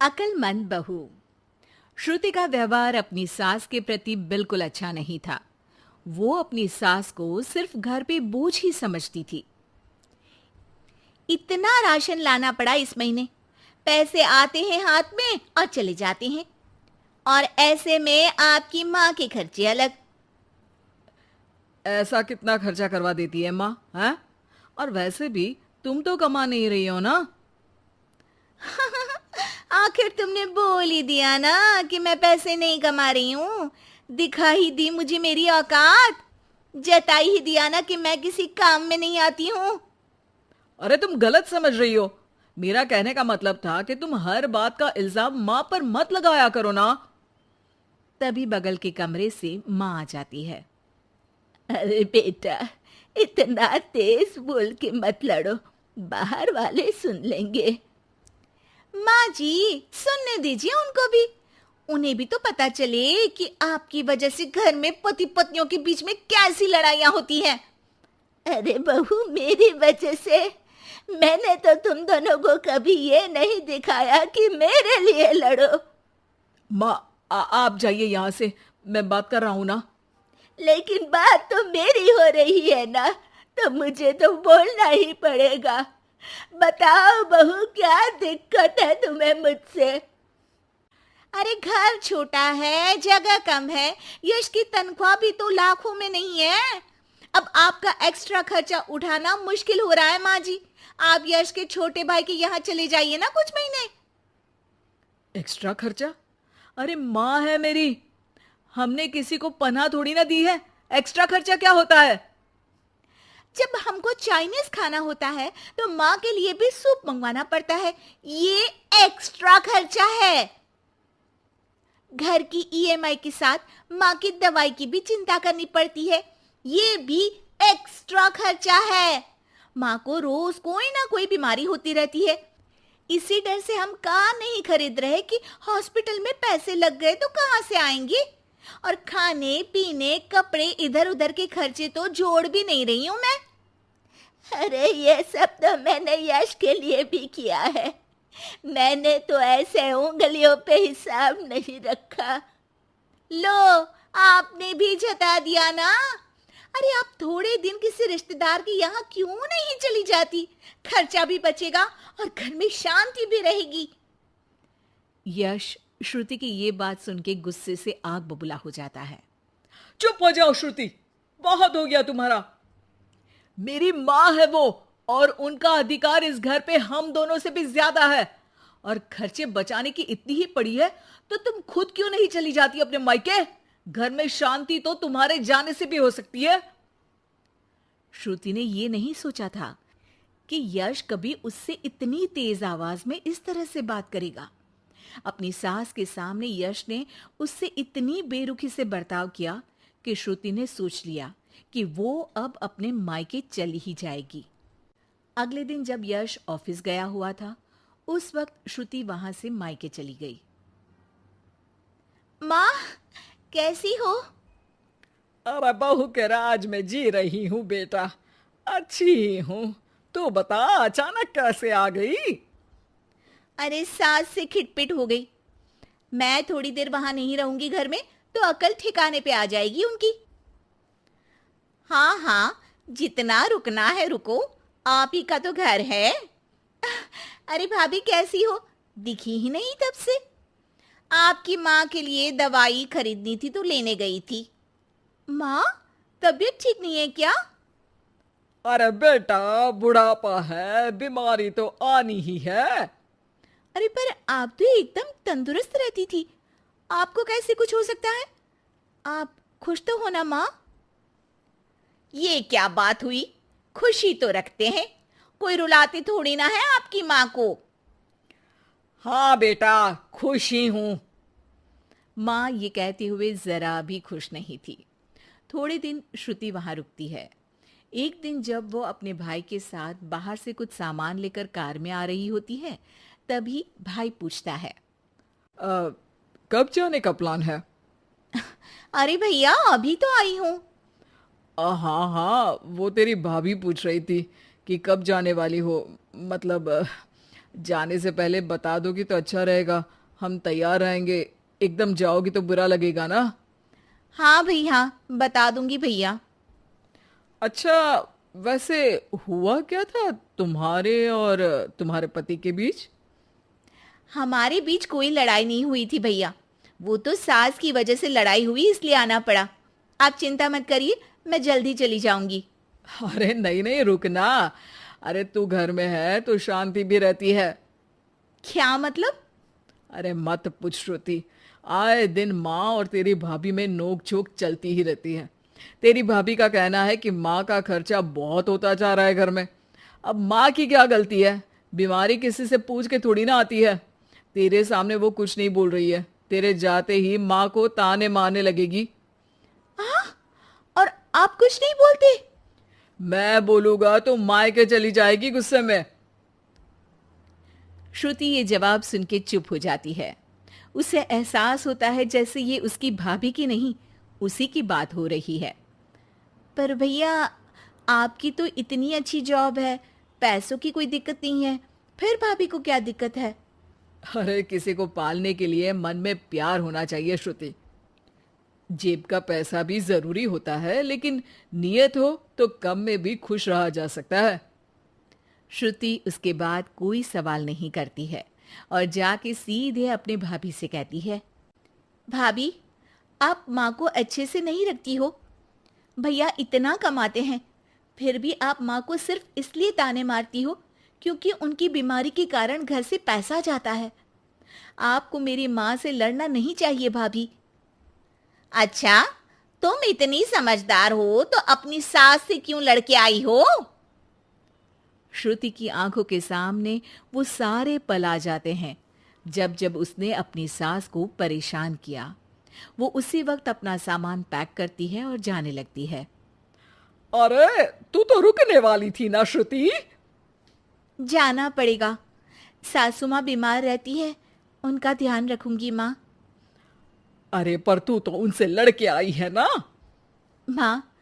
अक्लमंद बहू। श्रुति का व्यवहार अपनी सास के प्रति बिल्कुल अच्छा नहीं था। वो अपनी सास को सिर्फ घर पे बोझ ही समझती थी। इतना राशन लाना पड़ा इस महीने। पैसे आते हैं हाथ में और चले जाते हैं, और ऐसे में आपकी माँ के खर्चे अलग। ऐसा कितना खर्चा करवा देती है माँ, हैं? और वैसे भी तुम तो कमा नहीं रही हो ना। आखिर तुमने बोल ही दिया ना कि मैं पैसे नहीं कमा रही हूँ। दिखा ही दी मुझे मेरी औकात। जता ही दिया ना कि मैं किसी काम में नहीं आती हूँ। अरे तुम गलत समझ रही हो। मेरा कहने का मतलब था कि तुम हर बात का इल्जाम माँ पर मत लगाया करो ना। तभी बगल के कमरे से माँ आ जाती है। अरे बेटा, इतना तेज बोल के मत लड़ो, बाहर वाले सुन लेंगे। माँ जी, सुनने दीजिए उनको भी। उन्हें भी तो पता चले कि आपकी वजह से घर में पति पत्नियों के बीच में कैसी लड़ाइयाँ होती हैं। अरे बहू, मेरी वजह से? मैंने तो तुम दोनों को कभी ये नहीं दिखाया कि मेरे लिए लड़ो। माँ, आप जाइए यहाँ से, मैं बात कर रहा हूँ ना। लेकिन बात तो मेरी हो रही है ना, तो मुझे तो बोलना ही पड़ेगा। बताओ बहू, क्या दिक्कत है तुम्हें मुझसे? अरे घर छोटा है, जगह कम है, यश की तनख्वाह भी तो लाखों में नहीं है। अब आपका एक्स्ट्रा खर्चा उठाना मुश्किल हो रहा है माँ जी। आप यश के छोटे भाई के यहाँ चले जाइए ना कुछ महीने। एक्स्ट्रा खर्चा? अरे माँ है मेरी, हमने किसी को पनाह थोड़ी ना दी है। एक्स्ट्रा खर्चा क्या होता है? जब हमको चाइनीज खाना होता है तो माँ के लिए भी सूप मंगवाना पड़ता है। ये एक्स्ट्रा खर्चा है। घर की ईएमआई के साथ माँ की दवाई की भी चिंता करनी पड़ती है। ये भी एक्स्ट्रा खर्चा है। माँ को रोज कोई ना कोई बीमारी होती रहती है। इसी डर से हम कार नहीं खरीद रहे कि हॉस्पिटल में पैसे लग गए तो कहाँ से आएंगे। और खाने पीने कपड़े इधर उधर के खर्चे तो जोड़ भी नहीं रही हूँ मैं। अरे ये सब तो मैंने यश के लिए भी किया है। मैंने तो ऐसे उंगलियों पे हिसाब नहीं रखा। लो, आपने भी जता दिया ना। अरे आप थोड़े दिन किसी रिश्तेदार के यहाँ क्यों नहीं चली जाती? खर्चा भी बचेगा और घर में शांति भी रहेगी। यश श्रुति की ये बात सुन के गुस्से से आग बबूला हो जाता है। चुप हो जाओ श्रुति, बहुत हो गया तुम्हारा। मेरी माँ है वो, और उनका अधिकार इस घर पे हम दोनों से भी ज्यादा है। और खर्चे बचाने की इतनी ही पड़ी है तो तुम खुद क्यों नहीं चली जाती अपने मायके? घर में शांति तो तुम्हारे जाने से भी हो सकती है। श्रुति ने ये नहीं सोचा था कि यश कभी उससे इतनी तेज आवाज में इस तरह से बात करेगा। अपनी सास के सामने यश ने उससे इतनी बेरुखी से बर्ताव किया कि श्रुति ने सोच लिया कि वो अब अपने मायके चली ही जाएगी। अगले दिन जब यश ऑफिस गया हुआ था, उस वक्त श्रुति वहां से मायके चली गई। माँ, कैसी हो? अरे बहू के राज में जी रही हूँ बेटा, अच्छी ही हूँ। तू बता, अचानक कैसे आ गई? अरे सास से खिटपिट हो गई। मैं थोड़ी देर वहां नहीं रहूंगी घर में तो अकल ठिकाने पे आ जाएगी उनकी। हाँ हाँ, जितना रुकना है रुको, आप ही का तो घर है। अरे भाभी कैसी हो? दिखी ही नहीं तब से। आपकी माँ के लिए दवाई खरीदनी थी तो लेने गई थी। माँ, तबीयत ठीक नहीं है क्या? अरे बेटा, बुढ़ापा है, बीमारी तो आनी ही है। अरे पर आप तो एकदम तंदुरुस्त रहती थी, आपको कैसे कुछ हो सकता है? आप खुश तो हो ना माँ? ये क्या बात हुई? खुशी तो रखते हैं, कोई रुलाती थोड़ी ना है आपकी माँ को। हाँ बेटा, खुश ही हूँ। माँ ये कहते हुए जरा भी खुश नहीं थी। थोड़े दिन श्रुति वहां रुकती है। एक दिन जब वो अपने भाई के साथ बाहर से कुछ सामान लेकर कार में आ रही होती है, तभी भाई पूछता है, कब जाने का प्लान है? अरे भैया, अभी तो आई हूँ। हाँ हाँ, वो तेरी भाभी पूछ रही थी कि कब जाने वाली हो। मतलब जाने से पहले बता दोगी तो अच्छा रहेगा, हम तैयार रहेंगे। एकदम जाओगी तो बुरा लगेगा ना। हाँ भैया, बता दूंगी भैया। अच्छा, वैसे हुआ क्या था तुम्हारे और तुम्हारे पति के बीच? हमारे बीच कोई लड़ाई नहीं हुई थी भैया। वो तो सास की वजह से लड़ाई हुई, इसलिए आना पड़ा। आप चिंता मत करिए, मैं जल्दी चली जाऊंगी। अरे नहीं नहीं, रुकना। अरे तू घर में है तो शांति भी रहती है। क्या मतलब? अरे मत पूछ श्रुति, आए दिन माँ और तेरी भाभी में नोक झोंक चलती ही रहती है। तेरी भाभी का कहना है कि माँ का खर्चा बहुत होता जा रहा है घर में। अब माँ की क्या गलती है? बीमारी किसी से पूछ के थोड़ी ना आती है। तेरे सामने वो कुछ नहीं बोल रही है, तेरे जाते ही माँ को ताने मारने लगेगी। और आप कुछ नहीं बोलते? मैं बोलूंगा तो मायके चली जाएगी गुस्से में। श्रुति ये जवाब सुन के चुप हो जाती है। उसे एहसास होता है जैसे ये उसकी भाभी की नहीं, उसी की बात हो रही है। पर भैया, आपकी तो इतनी अच्छी जॉब है, पैसों की कोई दिक्कत नहीं है, फिर भाभी को क्या दिक्कत है? अरे किसी को पालने के लिए मन में प्यार होना चाहिए श्रुति। जेब का पैसा भी जरूरी होता है, लेकिन नियत हो तो कम में भी खुश रहा जा सकता है। श्रुति उसके बाद कोई सवाल नहीं करती है और जाके सीधे अपने भाभी से कहती है, भाभी, आप माँ को अच्छे से नहीं रखती हो। भैया इतना कमाते हैं, फिर भी आप माँ को सिर्फ इसलिए ताने मारती हो क्योंकि उनकी बीमारी के कारण घर से पैसा जाता है। आपको मेरी माँ से लड़ना नहीं चाहिए भाभी। अच्छा, तुम इतनी समझदार हो तो अपनी सास से क्यों लड़के आई हो? श्रुति की आंखों के सामने वो सारे पल आ जाते हैं जब जब उसने अपनी सास को परेशान किया। वो उसी वक्त अपना सामान पैक करती है और जाने लगती है। अरे तू तो रुकने वाली थी ना श्रुति। जाना पड़ेगा, सासू माँ बीमार रहती है, उनका ध्यान रखूंगी माँ। अरे पर तू तो उनसे लड़के आई है ना। माँ,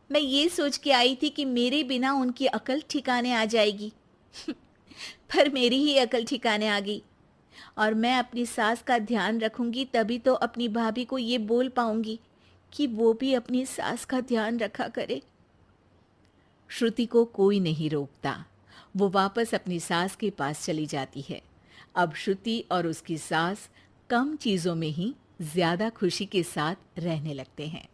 मैं ये सोच के आई थी कि मेरे बिना उनकी अकल ठिकाने आ जाएगी पर मेरी ही अकल ठिकाने आ गई। और मैं अपनी सास का ध्यान रखूंगी तभी तो अपनी भाभी को ये बोल पाऊंगी कि वो भी अपनी सास का ध्यान रखा करे। श्रुति को कोई नहीं रोकता। वो वापस अपनी सास के पास चली जाती है। अब श्रुति और उसकी सास कम चीजों में ही ज्यादा खुशी के साथ रहने लगते हैं।